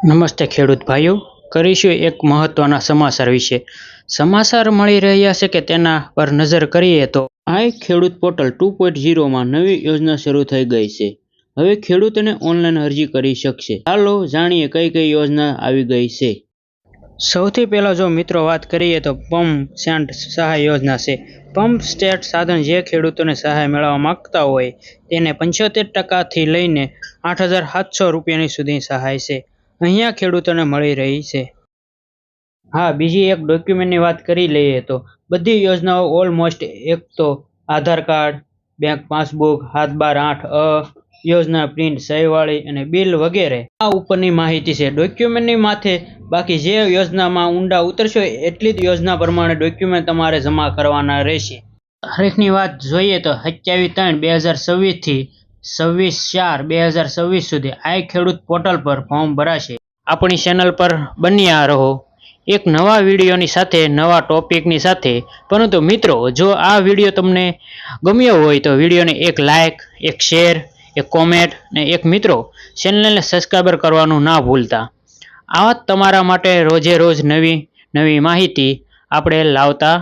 નમસ્તે ખેડૂત ભાઈઓ, કરીશું એક મહત્વના સમાચાર વિશે. સમાચાર મળી રહ્યા છે કે તેના પર નજર કરીએ તો આ ખેડૂત પોર્ટલ 2.0 માં નવી યોજના શરૂ થઈ ગઈ છે. હવે ખેડૂતોને ઓનલાઈન અરજી કરી શકશે. ચાલો જાણીએ કઈ કઈ યોજના આવી ગઈ છે. સૌથી પહેલા જો મિત્રો વાત કરીએ તો પંપ સેટ સહાય યોજના છે. પંપ સેટ સાધન જે ખેડૂતોને સહાય મેળવવા માંગતા હોય તેને 75% થી લઈને 8,700 રૂપિયાની સુધી સહાય છે. અહીંયા ખેડૂતોને મળી રહી છે. હા, બીજી એક ડોક્યુમેન્ટની વાત કરી લઈએ તો બધી યોજનાઓ ઓલમોસ્ટ એક તો આધાર કાર્ડ, બેંક પાસબુક, 7/12 યોજના પ્રિન્ટ, સહીવાળી અને બિલ વગેરે આ ઉપરની માહિતી છે ડોક્યુમેન્ટની માથે. બાકી જે યોજનામાં ઊંડા ઉતરશો એટલી જ યોજના પ્રમાણે ડોક્યુમેન્ટ તમારે જમા કરવાના રહેશે. તારીખની વાત જોઈએ તો 27/3/2026 થી 26/4/2026 સુધી આ ખેડૂત પોર્ટલ પર ફોર્મ ભરાશે. આપણી ચેનલ પર બન્યા રહો એક નવા વિડીયોની સાથે, નવા ટોપિકની સાથે. પરંતુ મિત્રો, જો આ વિડીયો તમને ગમ્યો હોય તો વિડીયોને એક લાઇક, એક શેર, એક કોમેન્ટ અને એક મિત્રો ચેનલને સબસ્ક્રાઈબર કરવાનું ના ભૂલતા. આવા તમારા માટે રોજે રોજ નવી નવી માહિતી આપણે લાવતા